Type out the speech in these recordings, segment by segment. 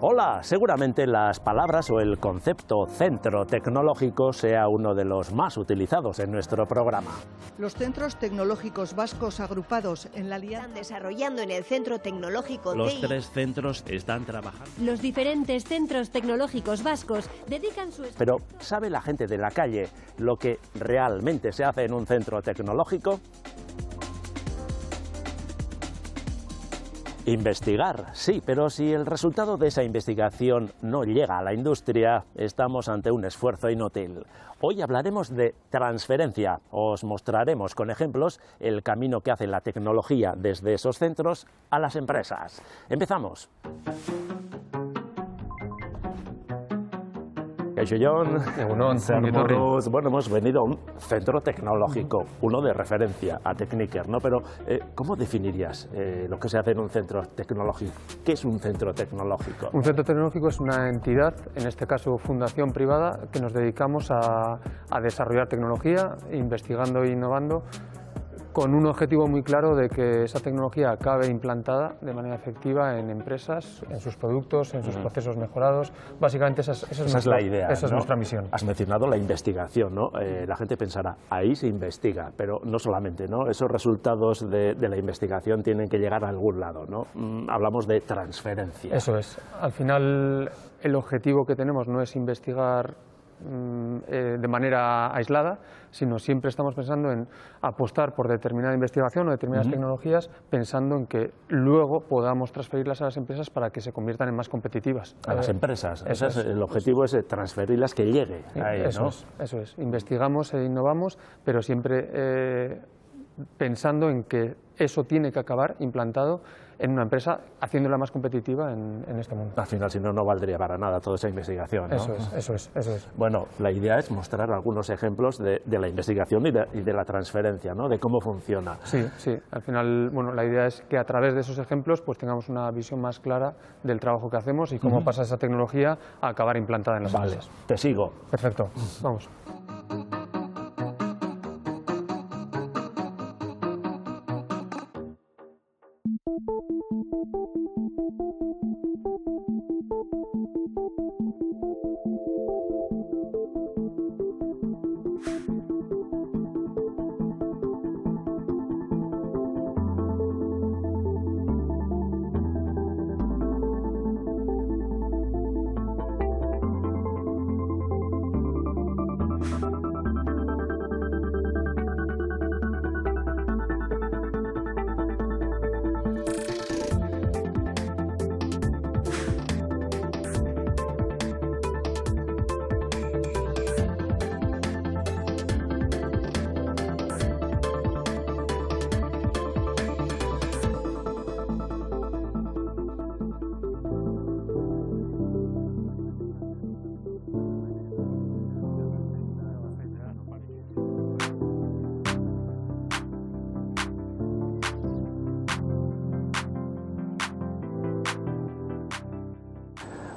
Hola, seguramente las palabras o el concepto centro tecnológico sea uno de los más utilizados en nuestro programa. Los centros tecnológicos vascos agrupados en la alianza están desarrollando en el Centro Tecnológico Los CEI. 3 centros están trabajando. Los diferentes centros tecnológicos vascos dedican su... Pero ¿sabe la gente de la calle lo que realmente se hace en un centro tecnológico? Investigar, sí, pero si el resultado de esa investigación no llega a la industria, estamos ante un esfuerzo inútil. Hoy hablaremos de transferencia. Os mostraremos con ejemplos el camino que hace la tecnología desde esos centros a las empresas. Empezamos. Kaixo Jon, bueno, hemos venido a un centro tecnológico, uno de referencia, a Techniker, ¿no? Pero, ¿cómo definirías lo que se hace en un centro tecnológico? ¿Qué es un centro tecnológico? Un centro tecnológico es una entidad, en este caso fundación privada, que nos dedicamos a desarrollar tecnología, investigando e innovando, con un objetivo muy claro de que esa tecnología acabe implantada de manera efectiva en empresas, en sus productos, en sus procesos mejorados. Básicamente esa es la idea. Esa es nuestra misión. Has mencionado la investigación, ¿no? La gente pensará, ahí se investiga, pero no solamente, ¿no? Esos resultados de la investigación tienen que llegar a algún lado, ¿no? Hablamos de transferencia. Eso es. Al final, el objetivo que tenemos no es investigar de manera aislada, sino siempre estamos pensando en apostar por determinada investigación o determinadas tecnologías, pensando en que luego podamos transferirlas a las empresas para que se conviertan en más competitivas. A las empresas. El objetivo es transferirlas, que llegue a ellos, ¿no? Eso es. Investigamos e innovamos, pero siempre pensando en que eso tiene que acabar implantado en una empresa, haciéndola más competitiva en este mundo. Al final, si no, no valdría para nada toda esa investigación, ¿no? Eso es. Bueno, la idea es mostrar algunos ejemplos de la investigación y de la transferencia, ¿no? De cómo funciona. Sí. Al final, bueno, la idea es que a través de esos ejemplos pues tengamos una visión más clara del trabajo que hacemos y cómo pasa esa tecnología a acabar implantada en las empresas. Te sigo. Perfecto. Vamos.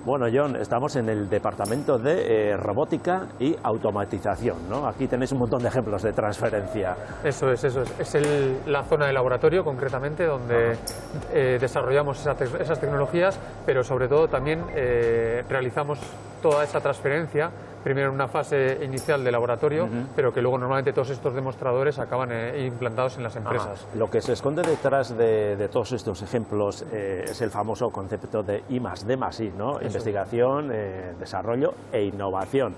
Bueno, Jon, estamos en el departamento de robótica y automatización, ¿no? Aquí tenéis un montón de ejemplos de transferencia. Eso es. Es la zona de laboratorio, concretamente, donde desarrollamos esas tecnologías, pero sobre todo también realizamos toda esa transferencia, primero en una fase inicial de laboratorio, pero que luego normalmente todos estos demostradores acaban implantados en las empresas. Lo que se esconde detrás de todos estos ejemplos es el famoso concepto de I+D+I, ¿no? Investigación, desarrollo e innovación.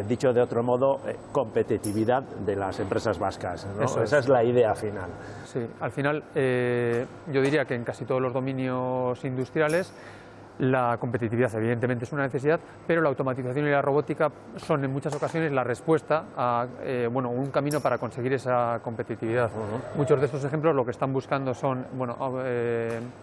Dicho de otro modo, competitividad de las empresas vascas, ¿no? Esa es la idea final. Sí, al final yo diría que en casi todos los dominios industriales La competitividad evidentemente es una necesidad, pero la automatización y la robótica son en muchas ocasiones la respuesta a un camino para conseguir esa competitividad. Muchos de estos ejemplos lo que están buscando son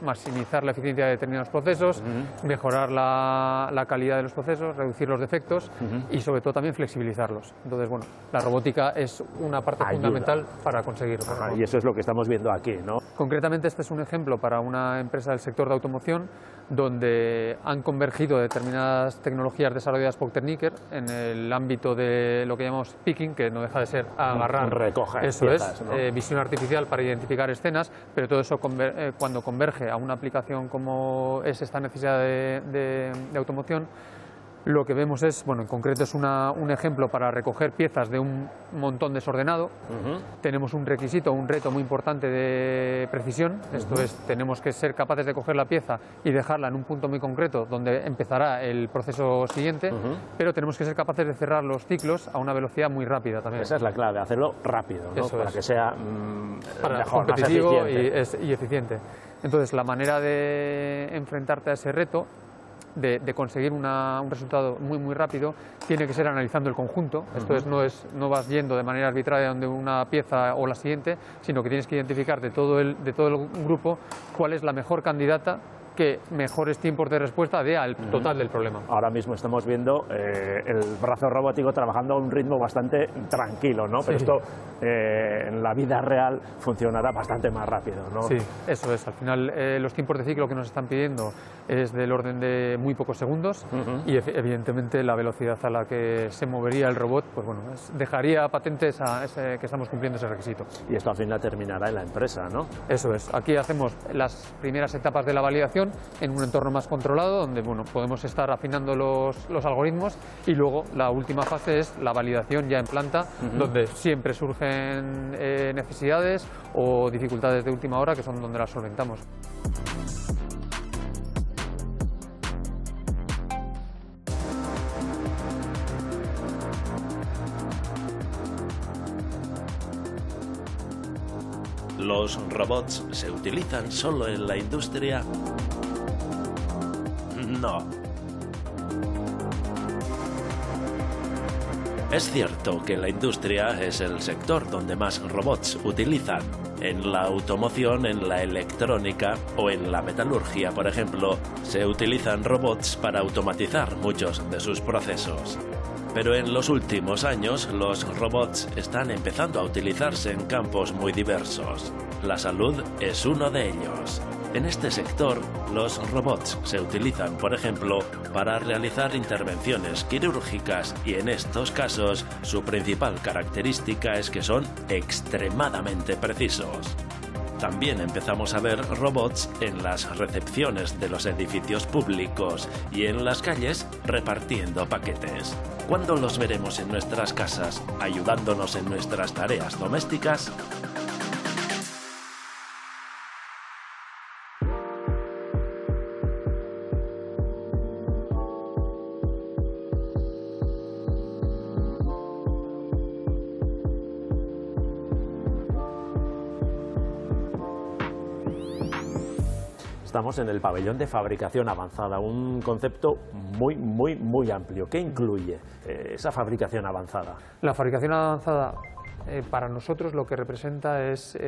maximizar la eficiencia de determinados procesos, mejorar la calidad de los procesos, reducir los defectos y sobre todo también flexibilizarlos. Entonces, la robótica es una parte fundamental para conseguirlo. Y eso es lo que estamos viendo aquí, ¿no? Concretamente, este es un ejemplo para una empresa del sector de automoción donde han convergido determinadas tecnologías desarrolladas por Techniker en el ámbito de lo que llamamos picking, que no deja de ser agarrar, recoger eso piezas, es, ¿no? visión artificial para identificar escenas, pero todo eso cuando converge a una aplicación como es esta necesidad de automoción, lo que vemos es, en concreto es un ejemplo para recoger piezas de un montón desordenado. Tenemos un requisito, un reto muy importante de precisión, esto es, tenemos que ser capaces de coger la pieza y dejarla en un punto muy concreto donde empezará el proceso siguiente, pero tenemos que ser capaces de cerrar los ciclos a una velocidad muy rápida también. Esa es la clave, hacerlo rápido, ¿no? Para que sea mejor, competitivo más eficiente. y eficiente. Entonces, la manera de enfrentarte a ese reto, de conseguir un resultado muy rápido, tiene que ser analizando el conjunto. Esto es, no vas yendo de manera arbitraria donde una pieza o la siguiente, sino que tienes que identificar de todo el grupo cuál es la mejor candidata que mejores tiempos de respuesta dé al total del problema. Ahora mismo estamos viendo el brazo robótico trabajando a un ritmo bastante tranquilo, ¿no? Pero esto en la vida real funcionará bastante más rápido, ¿no? Sí, eso es. Al final los tiempos de ciclo que nos están pidiendo es del orden de muy pocos segundos y evidentemente la velocidad a la que se movería el robot, dejaría patente que estamos cumpliendo ese requisito. Y esto al final terminará en la empresa, ¿no? Eso es. Aquí hacemos las primeras etapas de la validación en un entorno más controlado, donde podemos estar afinando los algoritmos, y luego la última fase es la validación ya en planta, donde siempre surgen necesidades o dificultades de última hora, que son donde las solventamos. ¿Los robots se utilizan solo en la industria? No. Es cierto que la industria es el sector donde más robots utilizan. En la automoción, en la electrónica o en la metalurgia, por ejemplo, se utilizan robots para automatizar muchos de sus procesos. Pero en los últimos años, los robots están empezando a utilizarse en campos muy diversos. La salud es uno de ellos. En este sector, los robots se utilizan, por ejemplo, para realizar intervenciones quirúrgicas y en estos casos, su principal característica es que son extremadamente precisos. También empezamos a ver robots en las recepciones de los edificios públicos y en las calles repartiendo paquetes. ¿Cuándo los veremos en nuestras casas, ayudándonos en nuestras tareas domésticas? Estamos en el pabellón de fabricación avanzada, un concepto muy amplio. ¿Qué incluye esa fabricación avanzada? La fabricación avanzada para nosotros lo que representa es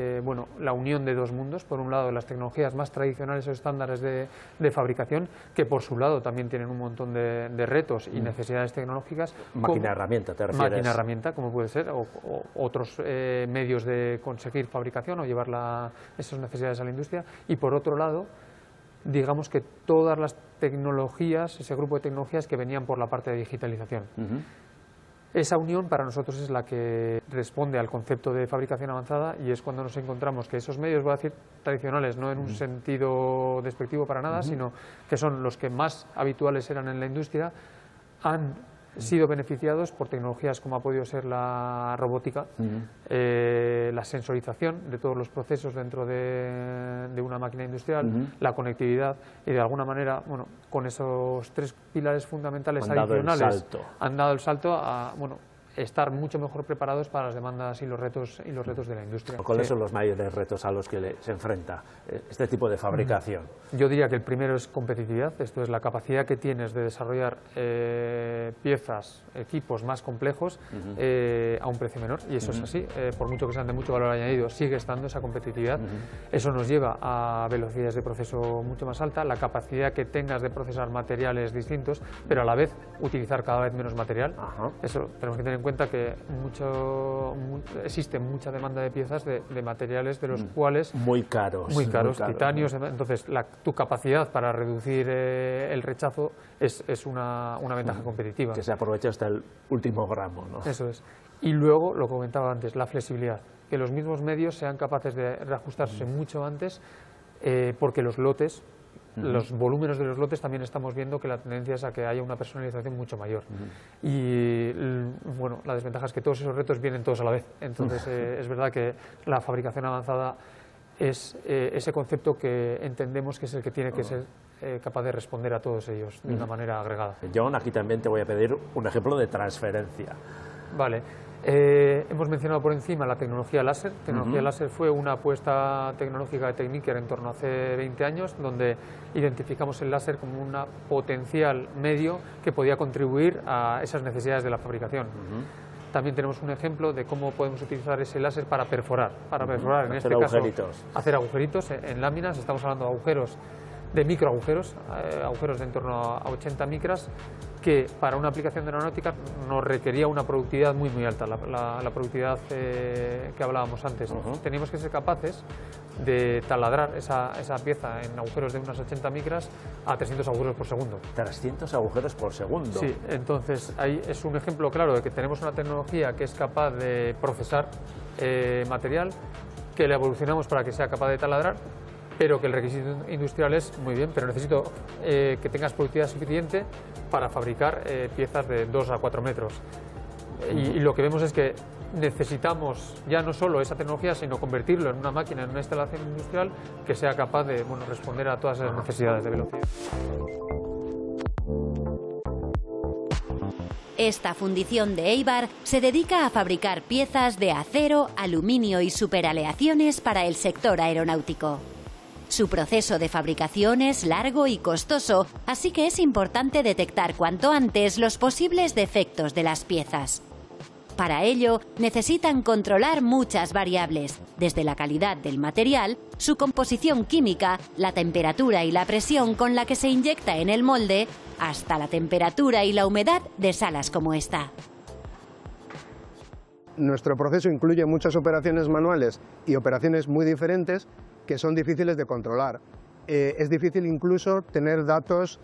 la unión de dos mundos. Por un lado, las tecnologías más tradicionales o estándares de fabricación, que por su lado también tienen un montón de retos y necesidades tecnológicas. Máquina-herramienta, ¿te refieres? Máquina-herramienta, como puede ser, o otros medios de conseguir fabricación o llevar esas necesidades a la industria. Y por otro lado, digamos que todas las tecnologías, ese grupo de tecnologías que venían por la parte de digitalización. Esa unión para nosotros es la que responde al concepto de fabricación avanzada, y es cuando nos encontramos que esos medios, voy a decir, tradicionales, no en un sentido despectivo para nada, sino que son los que más habituales eran en la industria, han sido beneficiados por tecnologías como ha podido ser la robótica, la sensorización de todos los procesos dentro de una máquina industrial, la conectividad, y de alguna manera, con esos tres pilares fundamentales adicionales han dado el salto a estar mucho mejor preparados para las demandas y los retos de la industria. ¿Cuáles son los mayores retos a los que se enfrenta este tipo de fabricación? Yo diría que el primero es competitividad, esto es la capacidad que tienes de desarrollar piezas, equipos más complejos a un precio menor, y eso es así, por mucho que sean de mucho valor añadido, sigue estando esa competitividad. Eso nos lleva a velocidades de proceso mucho más alta, la capacidad que tengas de procesar materiales distintos, pero a la vez utilizar cada vez menos material. Eso tenemos que tener en cuenta que existe mucha demanda de piezas de materiales de los cuales muy caros, titanios, entonces tu capacidad para reducir el rechazo es una ventaja competitiva. Que se aprovecha hasta el último gramo, ¿no? Eso es. Y luego, lo que comentaba antes, la flexibilidad, que los mismos medios sean capaces de reajustarse mucho antes, porque los lotes, los volúmenes de los lotes, también estamos viendo que la tendencia es a que haya una personalización mucho mayor. Y bueno, la desventaja es que todos esos retos vienen todos a la vez. Entonces es verdad que la fabricación avanzada es ese concepto que entendemos que es el que tiene que ser capaz de responder a todos ellos de una manera agregada. John, aquí también te voy a pedir un ejemplo de transferencia. Vale. Hemos mencionado por encima la tecnología láser. Tecnología láser fue una apuesta tecnológica de Techniker en torno a hace 20 años, donde identificamos el láser como un potencial medio que podía contribuir a esas necesidades de la fabricación. También tenemos un ejemplo de cómo podemos utilizar ese láser para perforar. En este caso, hacer agujeritos en láminas. Estamos hablando de agujeros, de microagujeros, agujeros de en torno a 80 micras, que para una aplicación de aeronáutica nos requería una productividad muy alta, la productividad que hablábamos antes. Teníamos que ser capaces de taladrar esa pieza en agujeros de unas 80 micras a 300 agujeros por segundo. 300 agujeros por segundo. Sí, entonces ahí es un ejemplo claro de que tenemos una tecnología que es capaz de procesar material, que la evolucionamos para que sea capaz de taladrar, pero que el requisito industrial es muy bien, pero necesito que tengas productividad suficiente para fabricar piezas de 2 a 4 metros. Y lo que vemos es que necesitamos ya no solo esa tecnología, sino convertirlo en una máquina, en una instalación industrial que sea capaz de responder a todas esas necesidades de velocidad. Esta fundición de Eibar se dedica a fabricar piezas de acero, aluminio y superaleaciones para el sector aeronáutico. Su proceso de fabricación es largo y costoso, así que es importante detectar cuanto antes los posibles defectos de las piezas. Para ello, necesitan controlar muchas variables, desde la calidad del material, su composición química, la temperatura y la presión con la que se inyecta en el molde, hasta la temperatura y la humedad de salas como esta. Nuestro proceso incluye muchas operaciones manuales y operaciones muy diferentes que son difíciles de controlar. Es difícil incluso tener datos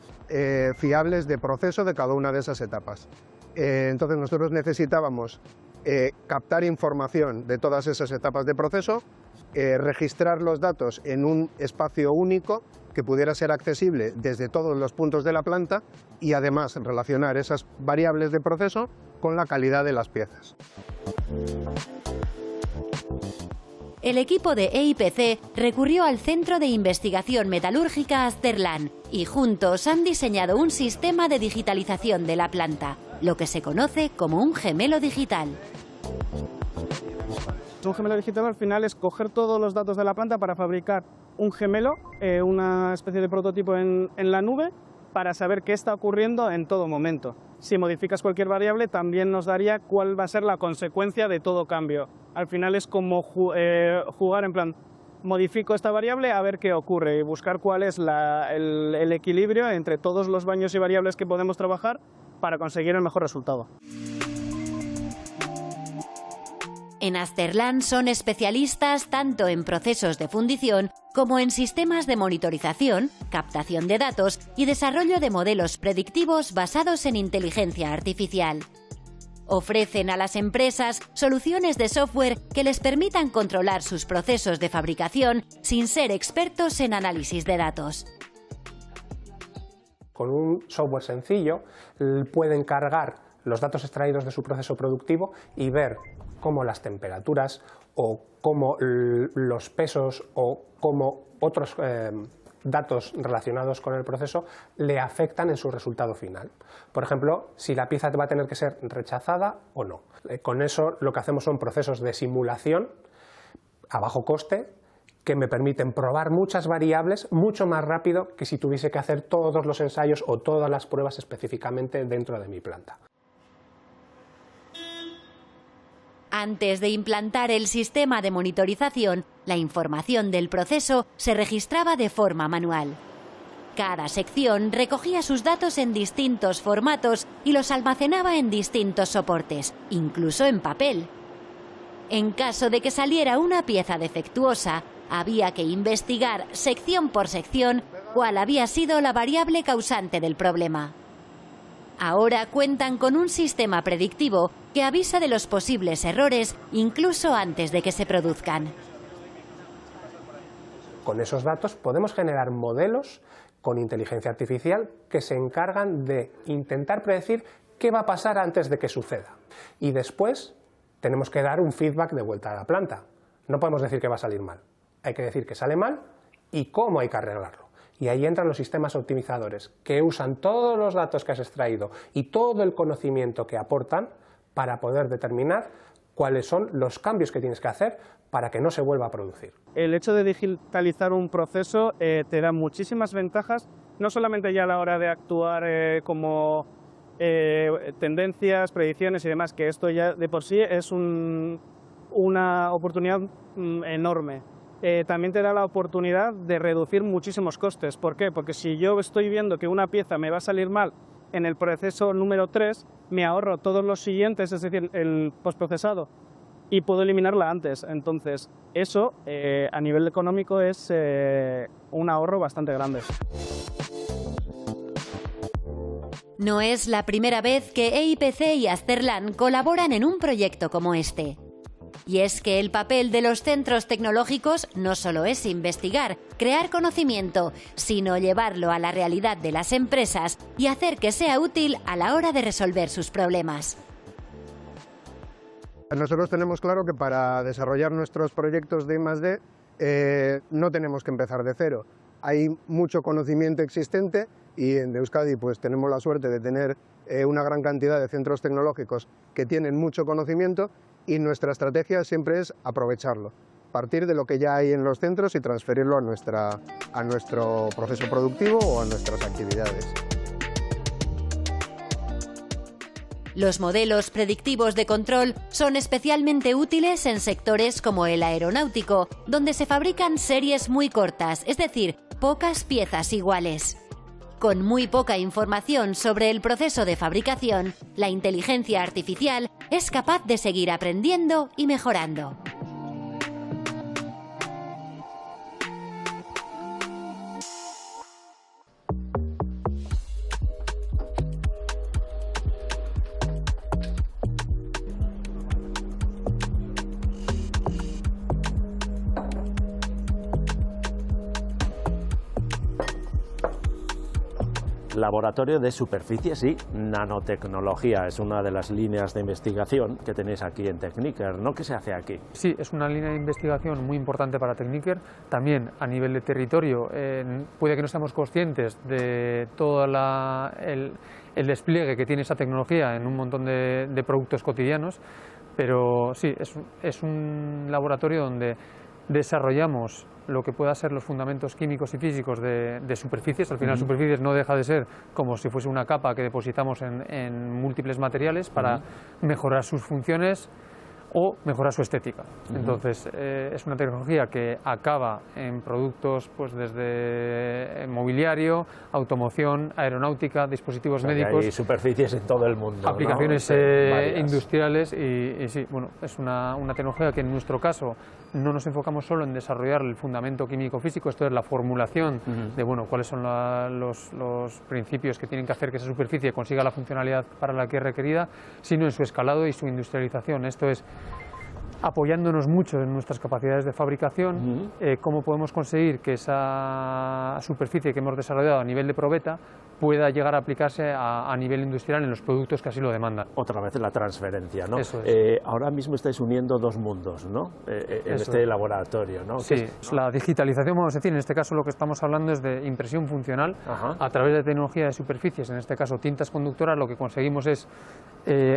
fiables de proceso de cada una de esas etapas. Entonces nosotros necesitábamos captar información de todas esas etapas de proceso, registrar los datos en un espacio único que pudiera ser accesible desde todos los puntos de la planta y además relacionar esas variables de proceso con la calidad de las piezas. El equipo de EIPC recurrió al Centro de Investigación Metalúrgica Azterlan y juntos han diseñado un sistema de digitalización de la planta, lo que se conoce como un gemelo digital. Un gemelo digital al final es coger todos los datos de la planta para fabricar un gemelo, una especie de prototipo en la nube, para saber qué está ocurriendo en todo momento. Si modificas cualquier variable, también nos daría cuál va a ser la consecuencia de todo cambio. Al final es como jugar en plan, modifico esta variable a ver qué ocurre y buscar cuál es el equilibrio entre todos los baños y variables que podemos trabajar para conseguir el mejor resultado. En Azterlan son especialistas tanto en procesos de fundición como en sistemas de monitorización, captación de datos y desarrollo de modelos predictivos basados en inteligencia artificial. Ofrecen a las empresas soluciones de software que les permitan controlar sus procesos de fabricación sin ser expertos en análisis de datos. Con un software sencillo pueden cargar los datos extraídos de su proceso productivo y ver cómo las temperaturas o cómo los pesos o cómo otros datos relacionados con el proceso le afectan en su resultado final. Por ejemplo, si la pieza va a tener que ser rechazada o no. Con eso lo que hacemos son procesos de simulación a bajo coste que me permiten probar muchas variables mucho más rápido que si tuviese que hacer todos los ensayos o todas las pruebas específicamente dentro de mi planta. Antes de implantar el sistema de monitorización, la información del proceso se registraba de forma manual. Cada sección recogía sus datos en distintos formatos y los almacenaba en distintos soportes, incluso en papel. En caso de que saliera una pieza defectuosa, había que investigar sección por sección cuál había sido la variable causante del problema. Ahora cuentan con un sistema predictivo que avisa de los posibles errores incluso antes de que se produzcan. Con esos datos podemos generar modelos con inteligencia artificial que se encargan de intentar predecir qué va a pasar antes de que suceda. Y después tenemos que dar un feedback de vuelta a la planta. No podemos decir que va a salir mal. Hay que decir que sale mal y cómo hay que arreglarlo. Y ahí entran los sistemas optimizadores, que usan todos los datos que has extraído y todo el conocimiento que aportan para poder determinar cuáles son los cambios que tienes que hacer para que no se vuelva a producir. El hecho de digitalizar un proceso te da muchísimas ventajas, no solamente ya a la hora de actuar como tendencias, predicciones y demás, que esto ya de por sí es una oportunidad enorme. También te da la oportunidad de reducir muchísimos costes. ¿Por qué? Porque si yo estoy viendo que una pieza me va a salir mal en el proceso número 3, me ahorro todos los siguientes, es decir, el postprocesado, y puedo eliminarla antes. Entonces, eso a nivel económico es un ahorro bastante grande. No es la primera vez que EIPC y Azterlan colaboran en un proyecto como este. Y es que el papel de los centros tecnológicos no solo es investigar, crear conocimiento, sino llevarlo a la realidad de las empresas y hacer que sea útil a la hora de resolver sus problemas. Nosotros tenemos claro que para desarrollar nuestros proyectos de I+D no tenemos que empezar de cero. Hay mucho conocimiento existente y en Euskadi pues tenemos la suerte de tener una gran cantidad de centros tecnológicos que tienen mucho conocimiento, y nuestra estrategia siempre es aprovecharlo, partir de lo que ya hay en los centros y transferirlo a nuestro proceso productivo o a nuestras actividades. Los modelos predictivos de control son especialmente útiles en sectores como el aeronáutico, donde se fabrican series muy cortas, es decir, pocas piezas iguales. Con muy poca información sobre el proceso de fabricación, la inteligencia artificial es capaz de seguir aprendiendo y mejorando. Laboratorio de Superficies y Nanotecnología es una de las líneas de investigación que tenéis aquí en Tecniker, ¿no? ¿Qué se hace aquí? Sí, es una línea de investigación muy importante para Tecniker. También a nivel de territorio puede que no seamos conscientes de todo el despliegue que tiene esa tecnología en un montón de productos cotidianos, pero sí, es un laboratorio donde desarrollamos lo que pueda ser los fundamentos químicos y físicos de superficies. Al final, superficies no deja de ser como si fuese una capa que depositamos en múltiples materiales para mejorar sus funciones o mejorar su estética. Entonces, es una tecnología que acaba en productos pues desde mobiliario, automoción, aeronáutica, dispositivos médicos. Hay superficies en todo el mundo, aplicaciones ¿no? industriales y sí, bueno, es una tecnología que en nuestro caso no nos enfocamos solo en desarrollar el fundamento químico-físico, esto es la formulación de cuáles son los principios que tienen que hacer que esa superficie consiga la funcionalidad para la que es requerida, sino en su escalado y su industrialización. Esto es apoyándonos mucho en nuestras capacidades de fabricación, cómo podemos conseguir que esa superficie que hemos desarrollado a nivel de probeta pueda llegar a aplicarse a nivel industrial en los productos que así lo demandan. Otra vez la transferencia, ¿no? Eso es. Ahora mismo estáis uniendo dos mundos, ¿no? En este laboratorio, ¿no? Sí, la digitalización, vamos a decir, en este caso lo que estamos hablando es de impresión funcional. Ajá. A través de tecnología de superficies, en este caso tintas conductoras, lo que conseguimos es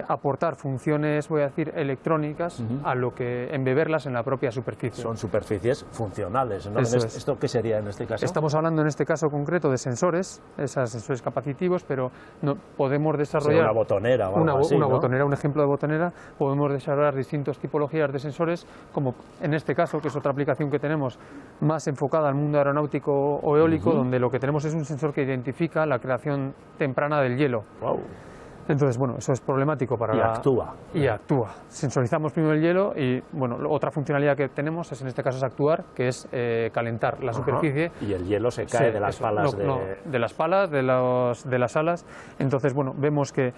aportar funciones, voy a decir, electrónicas a lo que embeberlas en la propia superficie. Son superficies funcionales, ¿no? Eso es. ¿Esto qué sería en este caso? Estamos hablando en este caso concreto de sensores, esos sensores capacitivos, pero no podemos desarrollar una botonera o algo así, una ¿no? botonera, un ejemplo de botonera. Podemos desarrollar distintas tipologías de sensores, como en este caso, que es otra aplicación que tenemos más enfocada al mundo aeronáutico o eólico, donde lo que tenemos es un sensor que identifica la creación temprana del hielo. Wow. Entonces, bueno, eso es problemático para actúa. Y actúa. Sensorizamos primero el hielo y, bueno, otra funcionalidad que tenemos es, en este caso, es actuar, que es calentar la superficie. Y el hielo se cae de las palas de las palas, de las alas. Entonces, bueno, vemos que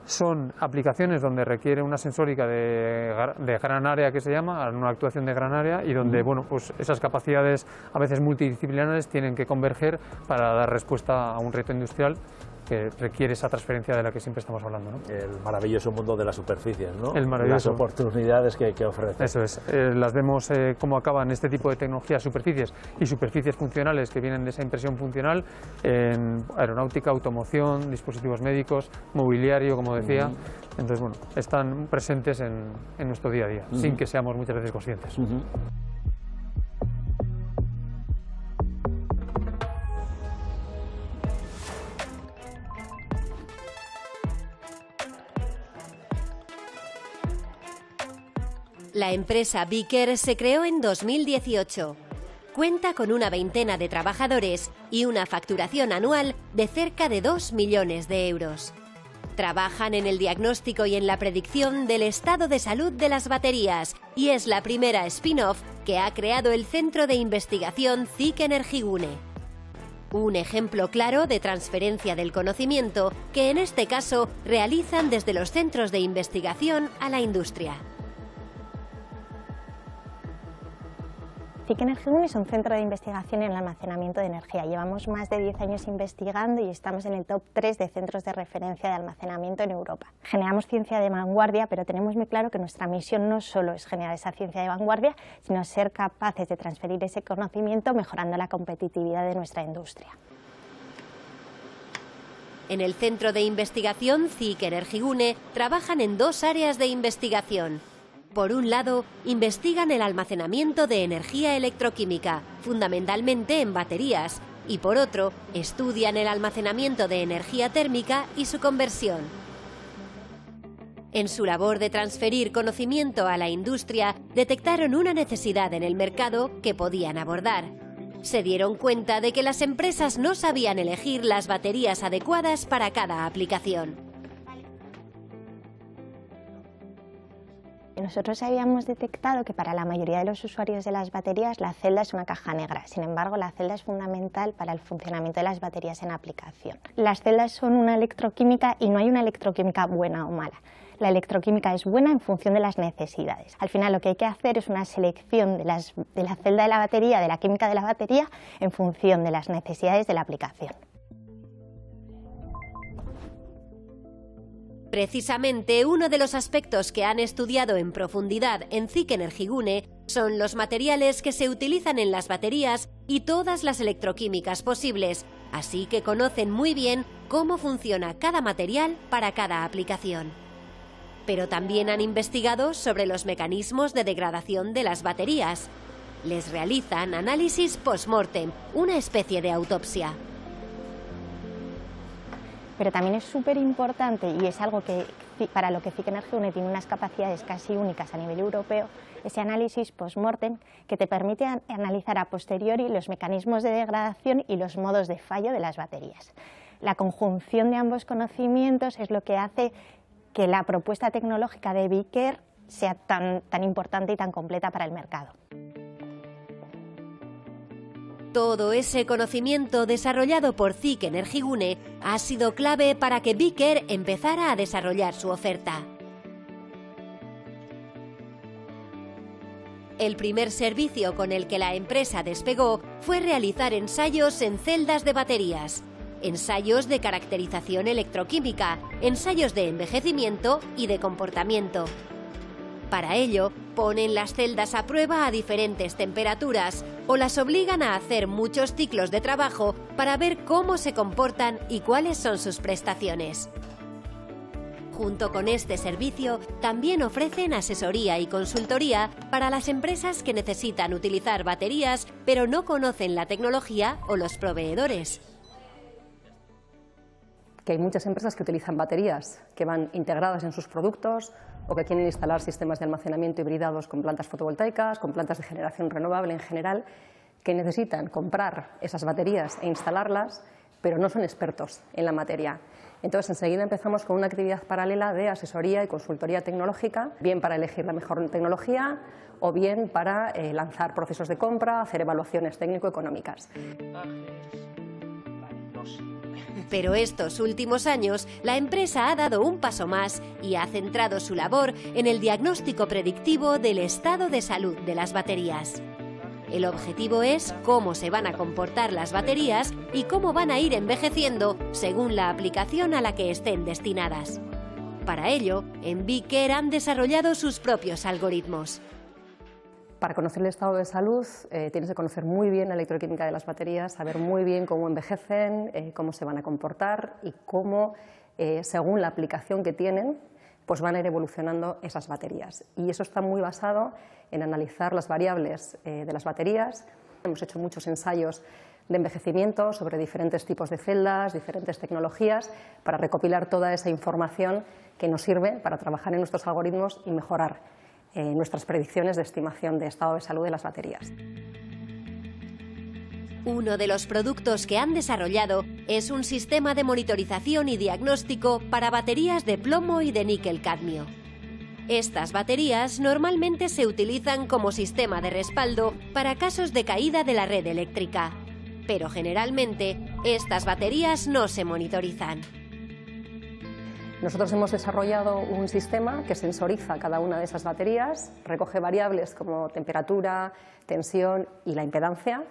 son aplicaciones donde requiere una sensórica de gran área, que se llama, una actuación de gran área, y donde, bueno, pues esas capacidades a veces multidisciplinares tienen que converger para dar respuesta a un reto industrial que requiere esa transferencia de la que siempre estamos hablando, ¿no? El maravilloso mundo de las superficies, ¿no? El maravilloso. Las oportunidades que ofrece. Eso es. Las vemos cómo acaban este tipo de tecnologías, superficies y superficies funcionales que vienen de esa impresión funcional en aeronáutica, automoción, dispositivos médicos, mobiliario, como decía. Entonces, bueno, están presentes en nuestro día a día, sin que seamos muchas veces conscientes. La empresa Beaker se creó en 2018. Cuenta con una veintena de trabajadores y una facturación anual de cerca de 2 millones de euros. Trabajan en el diagnóstico y en la predicción del estado de salud de las baterías y es la primera spin-off que ha creado el Centro de Investigación CIC Energigune. Un ejemplo claro de transferencia del conocimiento que en este caso realizan desde los centros de investigación a la industria. CIC Energigune es un centro de investigación en el almacenamiento de energía. Llevamos más de 10 años investigando y estamos en el top 3 de centros de referencia de almacenamiento en Europa. Generamos ciencia de vanguardia, pero tenemos muy claro que nuestra misión no solo es generar esa ciencia de vanguardia, sino ser capaces de transferir ese conocimiento mejorando la competitividad de nuestra industria. En el centro de investigación CIC Energigune trabajan en dos áreas de investigación. Por un lado, investigan el almacenamiento de energía electroquímica, fundamentalmente en baterías, y por otro, estudian el almacenamiento de energía térmica y su conversión. En su labor de transferir conocimiento a la industria, detectaron una necesidad en el mercado que podían abordar. Se dieron cuenta de que las empresas no sabían elegir las baterías adecuadas para cada aplicación. Nosotros habíamos detectado que para la mayoría de los usuarios de las baterías la celda es una caja negra. Sin embargo, la celda es fundamental para el funcionamiento de las baterías en aplicación. Las celdas son una electroquímica y no hay una electroquímica buena o mala. La electroquímica es buena en función de las necesidades. Al final lo que hay que hacer es una selección de la celda de la batería, de la química de la batería, en función de las necesidades de la aplicación. Precisamente uno de los aspectos que han estudiado en profundidad en CIC Energigune son los materiales que se utilizan en las baterías y todas las electroquímicas posibles, así que conocen muy bien cómo funciona cada material para cada aplicación. Pero también han investigado sobre los mecanismos de degradación de las baterías. Les realizan análisis post-mortem, una especie de autopsia. Pero también es súper importante, y es algo que para lo que CIC Energigune tiene unas capacidades casi únicas a nivel europeo, ese análisis post-mortem que te permite analizar a posteriori los mecanismos de degradación y los modos de fallo de las baterías. La conjunción de ambos conocimientos es lo que hace que la propuesta tecnológica de Beaker sea tan importante y tan completa para el mercado. Todo ese conocimiento desarrollado por CIC Energigune ha sido clave para que Beaker empezara a desarrollar su oferta. El primer servicio con el que la empresa despegó fue realizar ensayos en celdas de baterías. ensayos de caracterización electroquímica, ensayos de envejecimiento y de comportamiento. Para ello, ponen las celdas a prueba a diferentes temperaturas o las obligan a hacer muchos ciclos de trabajo para ver cómo se comportan y cuáles son sus prestaciones. Junto con este servicio, también ofrecen asesoría y consultoría para las empresas que necesitan utilizar baterías pero no conocen la tecnología o los proveedores. Que hay muchas empresas que utilizan baterías que van integradas en sus productos o que quieren instalar sistemas de almacenamiento hibridados con plantas fotovoltaicas, con plantas de generación renovable en general, que necesitan comprar esas baterías e instalarlas, pero no son expertos en la materia. Entonces, enseguida empezamos con una actividad paralela de asesoría y consultoría tecnológica, bien para elegir la mejor tecnología o bien para lanzar procesos de compra, hacer evaluaciones técnico-económicas. Pero estos últimos años, la empresa ha dado un paso más y ha centrado su labor en el diagnóstico predictivo del estado de salud de las baterías. El objetivo es cómo se van a comportar las baterías y cómo van a ir envejeciendo según la aplicación a la que estén destinadas. Para ello, en Viker han desarrollado sus propios algoritmos. Para conocer el estado de salud tienes que conocer muy bien la electroquímica de las baterías, saber muy bien cómo envejecen, cómo se van a comportar y cómo, según la aplicación que tienen, pues van a ir evolucionando esas baterías. Y eso está muy basado en analizar las variables de las baterías. Hemos hecho muchos ensayos de envejecimiento sobre diferentes tipos de celdas, diferentes tecnologías, para recopilar toda esa información que nos sirve para trabajar en nuestros algoritmos y mejorar nuestras predicciones de estimación de estado de salud de las baterías. Uno de los productos que han desarrollado es un sistema de monitorización y diagnóstico para baterías de plomo y de níquel-cadmio. Estas baterías normalmente se utilizan como sistema de respaldo para casos de caída de la red eléctrica, pero generalmente estas baterías no se monitorizan. Nosotros hemos desarrollado un sistema que sensoriza cada una de esas baterías, recoge variables como temperatura, tensión y la impedancia,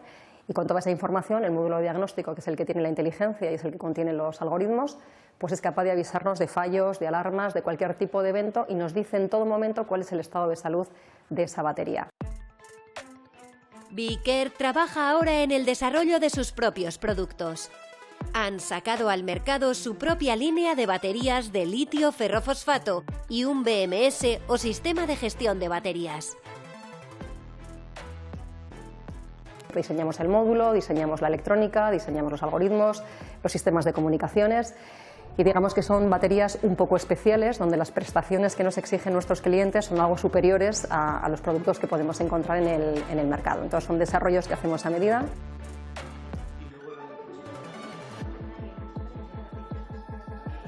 y con toda esa información el módulo de diagnóstico, que es el que tiene la inteligencia y es el que contiene los algoritmos, pues es capaz de avisarnos de fallos, de alarmas, de cualquier tipo de evento y nos dice en todo momento cuál es el estado de salud de esa batería. Viker trabaja ahora en el desarrollo de sus propios productos. Han sacado al mercado su propia línea de baterías de litio ferrofosfato y un BMS o sistema de gestión de baterías. Diseñamos el módulo, diseñamos la electrónica, diseñamos los algoritmos, los sistemas de comunicaciones y digamos que son baterías un poco especiales donde las prestaciones que nos exigen nuestros clientes son algo superiores a los productos que podemos encontrar en el mercado. Entonces son desarrollos que hacemos a medida.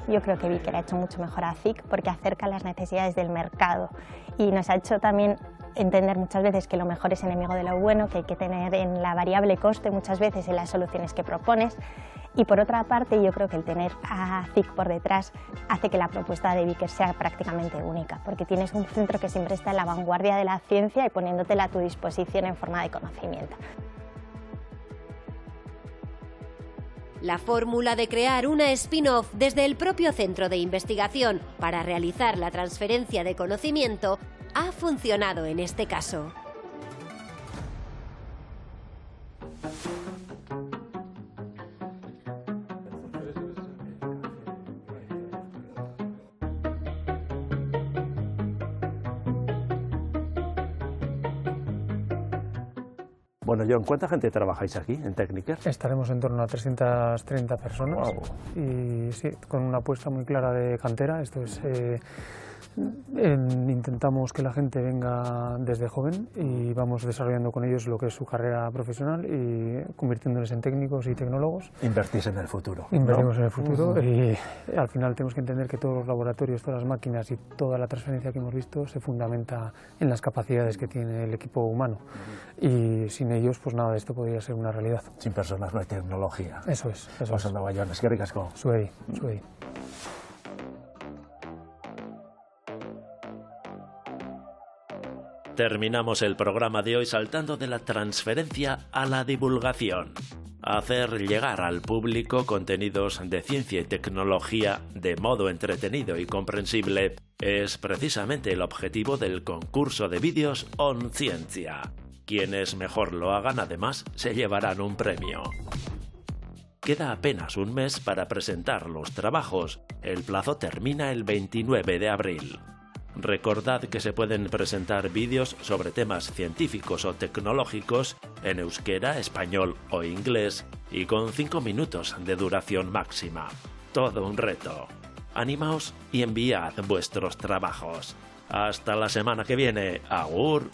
Yo creo que Viker ha hecho mucho mejor a CIC porque acerca las necesidades del mercado y nos ha hecho también entender muchas veces que lo mejor es enemigo de lo bueno, que hay que tener en la variable coste muchas veces en las soluciones que propones. Y por otra parte, yo creo que el tener a CIC por detrás hace que la propuesta de Viker sea prácticamente única, porque tienes un centro que siempre está en la vanguardia de la ciencia y poniéndotela a tu disposición en forma de conocimiento. La fórmula de crear una spin-off desde el propio centro de investigación para realizar la transferencia de conocimiento ha funcionado en este caso. Bueno, John, ¿cuánta gente trabajáis aquí en Tecniker? Estaremos en torno a 330 personas. Wow. Y sí, con una apuesta muy clara de cantera. Esto es, intentamos que la gente venga desde joven y vamos desarrollando con ellos lo que es su carrera profesional y convirtiéndoles en técnicos y tecnólogos. Invertís en el futuro. Invertimos en el futuro y al final tenemos que entender que todos los laboratorios, todas las máquinas y toda la transferencia que hemos visto se fundamenta en las capacidades que tiene el equipo humano. Y sin ellos, pues nada de esto podría ser una realidad. Sin personas no hay tecnología. Eso es. Eso es. John, es que ricasco. Zuei. Terminamos el programa de hoy saltando de la transferencia a la divulgación. Hacer llegar al público contenidos de ciencia y tecnología de modo entretenido y comprensible es precisamente el objetivo del concurso de vídeos On Ciencia. Quienes mejor lo hagan, además, se llevarán un premio. Queda apenas un mes para presentar los trabajos. El plazo termina el 29 de abril. Recordad que se pueden presentar vídeos sobre temas científicos o tecnológicos en euskera, español o inglés y con 5 minutos de duración máxima. Todo un reto. Animaos y enviad vuestros trabajos. Hasta la semana que viene. Agur.